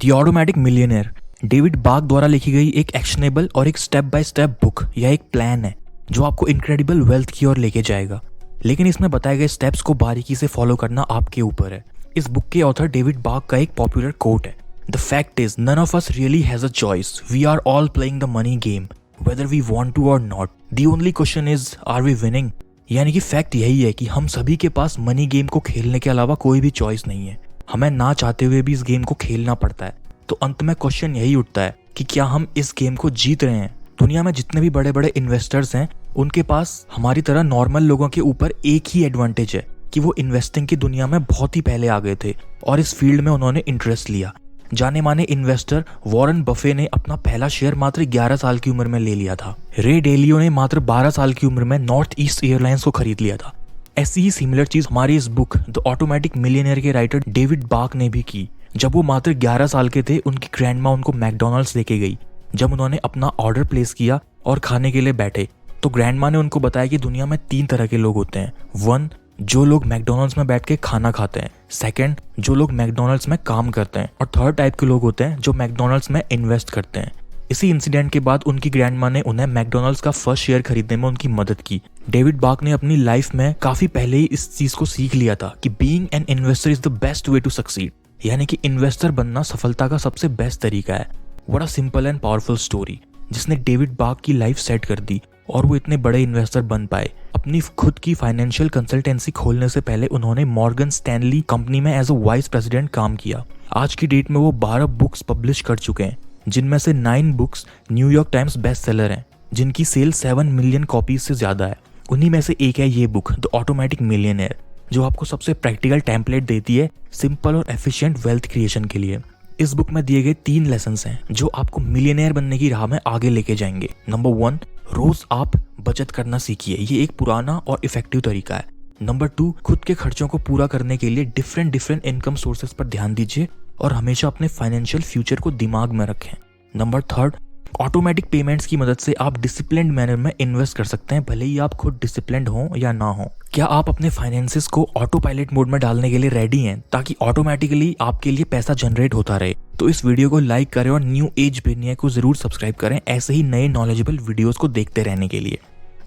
The automatic millionaire David बाक द्वारा लिखी गई एक एक्शनेबल और एक स्टेप बाय स्टेप बुक या एक प्लान है जो आपको इनक्रेडिबल वेल्थ की ओर लेके जाएगा। लेकिन इसमें बताए गए स्टेप्स को बारीकी से फॉलो करना आपके ऊपर है। इस बुक के ऑथर डेविड बाक का एक पॉपुलर कोट है, the fact is none of us really has a choice, we are all playing the money game whether we want to or not, the only question is are we winning. यानी कि fact यही है कि हम सभी के पास money game को खेलने के अलावा कोई भी चॉइस नहीं है। हमें ना चाहते हुए भी इस गेम को खेलना पड़ता है। तो अंत में क्वेश्चन यही उठता है कि क्या हम इस गेम को जीत रहे हैं। दुनिया में जितने भी बड़े बड़े इन्वेस्टर्स हैं उनके पास हमारी तरह नॉर्मल लोगों के ऊपर एक ही एडवांटेज है कि वो इन्वेस्टिंग की दुनिया में बहुत ही पहले आ गए थे और इस फील्ड में उन्होंने इंटरेस्ट लिया। जाने माने इन्वेस्टर वॉरेन बफे ने अपना पहला शेयर मात्र 11 साल की उम्र में ले लिया था। रे डेलियो ने मात्र 12 साल की उम्र में नॉर्थ ईस्ट एयरलाइंस को खरीद लिया था। ऐसी ही सिमिलर चीज हमारी इस बुक द ऑटोमेटिक मिलियनेयर के राइटर डेविड बाक ने भी की। जब वो मात्र 11 साल के थे उनकी ग्रैंडमा उनको मैकडॉनल्ड्स लेके गई। जब उन्होंने अपना ऑर्डर प्लेस किया और खाने के लिए बैठे तो ग्रैंडमा ने उनको बताया कि दुनिया में 3 तरह के लोग होते हैं। 1, जो लोग मैकडॉनल्ड्स में बैठ के खाना खाते हैं। 2, जो लोग मैकडॉनल्ड्स में काम करते हैं। और 3rd टाइप के लोग होते हैं जो मैकडॉनल्ड्स में इन्वेस्ट करते हैं। इसी इंसिडेंट के बाद उनकी ग्रैंडमा ने उन्हें मैकडॉनल्ड्स का फर्स्ट शेयर खरीदने में उनकी मदद की। डेविड बाक ने अपनी लाइफ में काफी पहले ही इस चीज को सीख लिया था कि being an investor is the best way to succeed, यानी कि इन्वेस्टर बनना सफलता का सबसे बेस्ट तरीका है। What a simple and powerful story जिसने डेविड बाक की लाइफ सेट कर दी और वो इतने बड़े इन्वेस्टर बन पाए। अपनी खुद की फाइनेंशियल कंसल्टेंसी खोलने से पहले उन्होंने मॉर्गन स्टैनली कंपनी में एज अ वाइस प्रेसिडेंट काम किया। आज की डेट में वो 12 बुक्स पब्लिश कर चुके हैं, जिनमें से 9 books New York times best seller हैं, जिनकी सेल 7 मिलियन कॉपीज से ज्यादा है। उन्हीं में से एक है ये बुक द ऑटोमेटिक मिलियनेयर, जो आपको सबसे प्रैक्टिकल टेम्पलेट देती है सिंपल और एफिशिएंट वेल्थ क्रिएशन के लिए। इस बुक में दिए गए 3 लेसन्स हैं जो आपको मिलियनेयर बनने की राह में आगे लेके जाएंगे। नंबर 1, रोज आप बचत करना सीखिए, ये एक पुराना और इफेक्टिव तरीका है। नंबर 2, खुद के खर्चों को पूरा करने के लिए डिफरेंट इनकम सोर्सेज पर ध्यान दीजिए और हमेशा अपने फाइनेंशियल फ्यूचर को दिमाग में रखें। नंबर 3, ऑटोमेटिक पेमेंट्स की मदद से आप डिसिप्लिन्ड मैनर में इन्वेस्ट कर सकते हैं, भले ही आप खुद डिसिप्लिन्ड हो या ना हो। क्या आप अपने फाइनेंसेस को ऑटो पायलट मोड में डालने के लिए रेडी हैं ताकि ऑटोमेटिकली आपके लिए पैसा जनरेट होता रहे? तो इस वीडियो को लाइक करें और न्यू एज बिलियनियर को जरूर सब्सक्राइब करें ऐसे ही नए नॉलेजेबल वीडियोस को देखते रहने के लिए।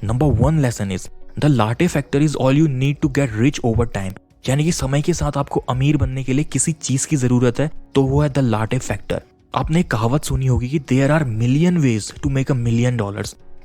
Number 1 lesson is the latte factor is all you need to get rich over time, यानी कि समय के साथ आपको अमीर बनने के लिए किसी चीज की जरूरत है तो वो है द लाटे फैक्टर। आपने एक कहावत सुनी होगी कि there are million ways to make $1 million,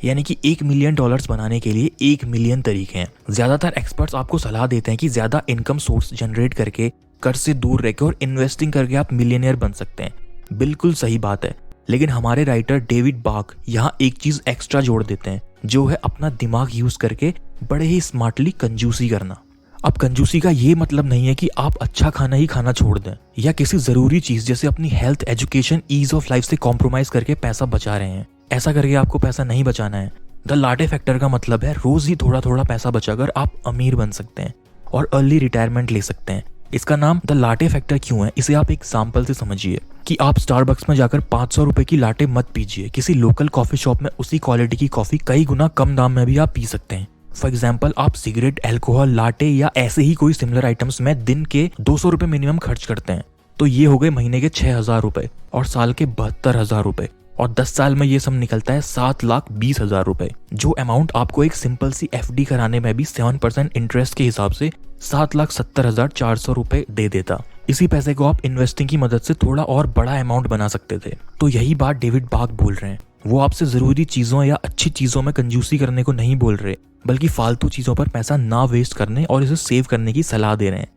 यानी कि $1 मिलियन बनाने के लिए 1 मिलियन तरीके हैं। ज्यादातर एक्सपर्ट्स आपको सलाह देते हैं कि ज्यादा इनकम सोर्स जनरेट करके, कर्ज से दूर रहकर और इन्वेस्टिंग करके आप मिलियनियर बन सकते हैं। बिल्कुल सही बात है, लेकिन हमारे राइटर डेविड बाक यहाँ एक चीज एक्स्ट्रा जोड़ देते हैं, जो है अपना दिमाग यूज करके बड़े ही स्मार्टली कंजूसी करना। अब कंजूसी का ये मतलब नहीं है कि आप अच्छा खाना ही खाना छोड़ दें या किसी जरूरी चीज जैसे अपनी health, education, ease of life से कॉम्प्रोमाइज करके पैसा बचा रहे हैं। ऐसा करके आपको पैसा नहीं बचाना है। द लाटे फैक्टर का मतलब है रोज ही थोड़ा थोड़ा पैसा बचाकर आप अमीर बन सकते हैं और अर्ली रिटायरमेंट ले सकते हैं। इसका नाम द लाटे फैक्टर क्यों है, इसे आप एक एग्जाम्पल से समझिए कि आप स्टारबक्स में जाकर 500 रुपए की लाटे मत पीजिए। किसी लोकल कॉफी शॉप में उसी क्वालिटी की कॉफी कई गुना कम दाम में भी आप पी सकते हैं। फॉर एग्जाम्पल, आप सिगरेट, अल्कोहल, लाटे या ऐसे ही कोई सिमिलर आइटम्स में दिन के 200 रुपए मिनिमम खर्च करते हैं, तो ये हो गए महीने के 6,000 रुपए और साल के 72,000 रुपए, और 10 साल में ये सब निकलता है 7,20,000 रुपए, जो अमाउंट आपको एक सिंपल सी FD कराने में भी 7% इंटरेस्ट के हिसाब से 7,70,400 रुपए दे देता। इसी पैसे को आप इन्वेस्टिंग की मदद से थोड़ा और बड़ा अमाउंट बना सकते थे। तो यही बात डेविड बाक बोल रहे हैं। वो आपसे जरूरी चीजों या अच्छी चीजों में कंजूसी करने को नहीं बोल रहे, बल्कि फालतू चीजों पर पैसा ना वेस्ट करने और इसे सेव करने की सलाह दे रहे हैं।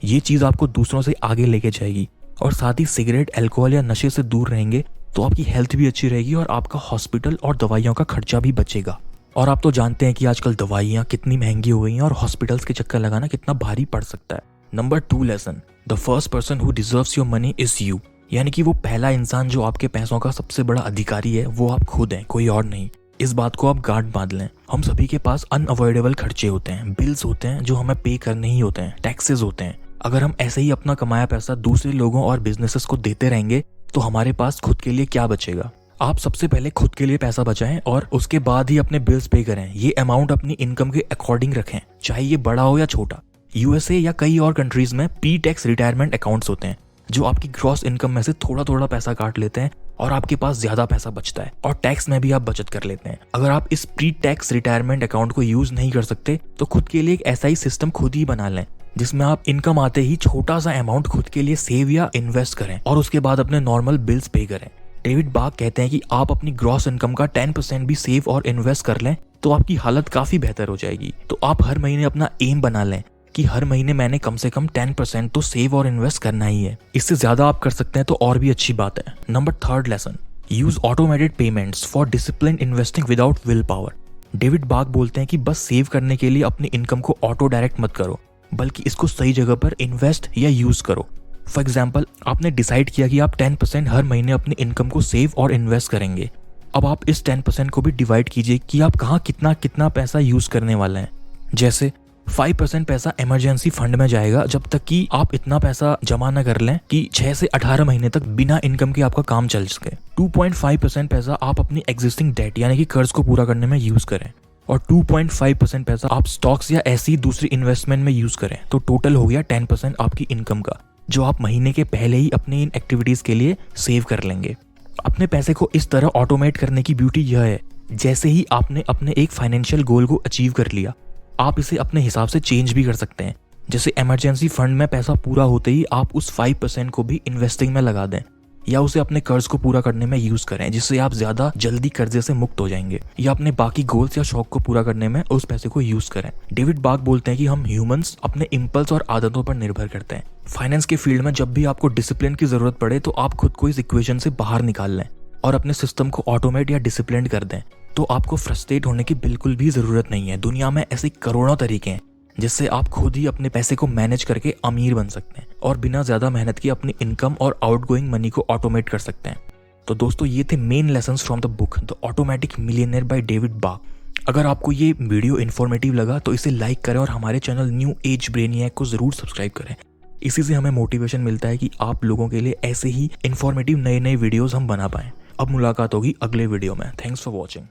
ये चीज आपको दूसरों से आगे लेके जाएगी और साथ ही सिगरेट, अल्कोहल या नशे से दूर रहेंगे तो आपकी हेल्थ भी अच्छी रहेगी और आपका हॉस्पिटल और दवाइयों का खर्चा भी बचेगा। और आप तो जानते हैं कि आजकल दवाइयाँ कितनी महंगी हो गई हैं और हॉस्पिटल्स के चक्कर लगाना कितना भारी पड़ सकता है। Number 2 lesson, the first person who deserves your money is you, यानी कि वो पहला इंसान जो आपके पैसों का सबसे बड़ा अधिकारी है वो आप खुद हैं, कोई और नहीं। इस बात को आप गांठ बांध लें। हम सभी के पास अनअवॉइडेबल खर्चे होते हैं, बिल्स होते हैं जो हमें पे करने ही होते हैं, टैक्सेस होते हैं। अगर हम ऐसे ही अपना कमाया पैसा दूसरे लोगों और बिजनेसेस को देते रहेंगे तो हमारे पास खुद के लिए क्या बचेगा। आप सबसे पहले खुद के लिए पैसा बचाएं और उसके बाद ही अपने बिल्स पे करें। ये अमाउंट अपनी इनकम के अकॉर्डिंग रखें, चाहे ये बड़ा हो या छोटा। यूएसए या कई और कंट्रीज में P-टैक्स रिटायरमेंट अकाउंट्स होते हैं जो आपकी ग्रॉस इनकम में से थोड़ा थोड़ा पैसा काट लेते हैं और आपके पास ज्यादा पैसा बचता है और टैक्स में भी आप बचत कर लेते हैं। अगर आप इस प्री टैक्स रिटायरमेंट अकाउंट को यूज नहीं कर सकते तो खुद के लिए एक ऐसा ही सिस्टम खुद ही बना लें जिसमें आप इनकम आते ही छोटा सा अमाउंट खुद के लिए सेव या इन्वेस्ट करें और उसके बाद अपने नॉर्मल बिल्स पे करें। डेविड बाग कहते हैं कि आप अपनी ग्रॉस इनकम का 10% भी सेव और इन्वेस्ट कर लें तो आपकी हालत काफी बेहतर हो जाएगी। तो आप हर महीने अपना एम बना लें कि हर महीने मैंने कम से कम 10% तो सेव और इन्वेस्ट करना ही है। इससे ज्यादा आप कर सकते हैं तो और भी अच्छी बात है। Number 3 lesson, use automated payments for discipline investing without will power. David Bach बोलते हैं कि बस सेव करने के लिए अपनी इनकम को ऑटो डायरेक्ट मत करो, बल्कि इसको सही जगह पर इन्वेस्ट या यूज करो। फॉर एग्जाम्पल, आपने डिसाइड किया कि आप 10% हर महीने अपनी इनकम को सेव और इन्वेस्ट करेंगे। अब आप इस 10% को भी डिवाइड कीजिए कि आप कहाँ कितना कितना पैसा यूज करने वाले हैं। जैसे 5% पैसा इमरजेंसी फंड में जाएगा जब तक कि आप इतना पैसा जमा न कर लें कि 6 से 18 महीने तक बिना इनकम के आपका काम चल सके। 2.5% पैसा आप अपनी एग्जिस्टिंग डेट यानी कि कर्ज को पूरा करने में यूज करें और 2.5% पैसा आप स्टॉक्स या ऐसी दूसरी इन्वेस्टमेंट में यूज करें। तो टोटल हो गया 10% आपकी इनकम का, जो आप महीने के पहले ही अपनी इन एक्टिविटीज के लिए सेव कर लेंगे। अपने पैसे को इस तरह ऑटोमेट करने की ब्यूटी यह है, जैसे ही आपने अपने एक फाइनेंशियल गोल को अचीव कर लिया, आप इसे अपने हिसाब से चेंज भी कर सकते हैं। जैसे इमरजेंसी फंड में पैसा पूरा होते ही आप उस 5% को भी इन्वेस्टिंग में लगा दें या उसे अपने कर्ज को पूरा करने में यूज करें, जिससे आप ज्यादा जल्दी कर्जे से मुक्त हो जाएंगे, या अपने बाकी गोल्स या शौक को पूरा करने में उस पैसे को यूज करें। डेविड बाग बोलते हैं कि हम ह्यूमंस अपने इम्पल्स और आदतों पर निर्भर करते हैं। फाइनेंस के फील्ड में जब भी आपको डिसिप्लिन की जरूरत पड़े तो आप खुद को इस इक्वेशन से बाहर निकाल लें और अपने सिस्टम को ऑटोमेट या डिसिप्लिन कर दें। तो आपको फ्रस्ट्रेट होने की बिल्कुल भी जरूरत नहीं है। दुनिया में ऐसे करोड़ों तरीके हैं जिससे आप खुद ही अपने पैसे को मैनेज करके अमीर बन सकते हैं और बिना ज्यादा मेहनत की अपनी इनकम और आउटगोइंग मनी को ऑटोमेट कर सकते हैं। तो दोस्तों, ये थे main lessons from the book the automatic millionaire by David Bach. अगर आपको ये वीडियो इन्फॉर्मेटिव लगा तो इसे लाइक करें और हमारे चैनल न्यू एज ब्रेनियक को जरूर सब्सक्राइब करें। इसी से हमें मोटिवेशन मिलता है कि आप लोगों के लिए ऐसे ही इन्फॉर्मेटिव नए नए वीडियोस हम बना पाएं। अब मुलाकात होगी अगले वीडियो में। Thanks for watching.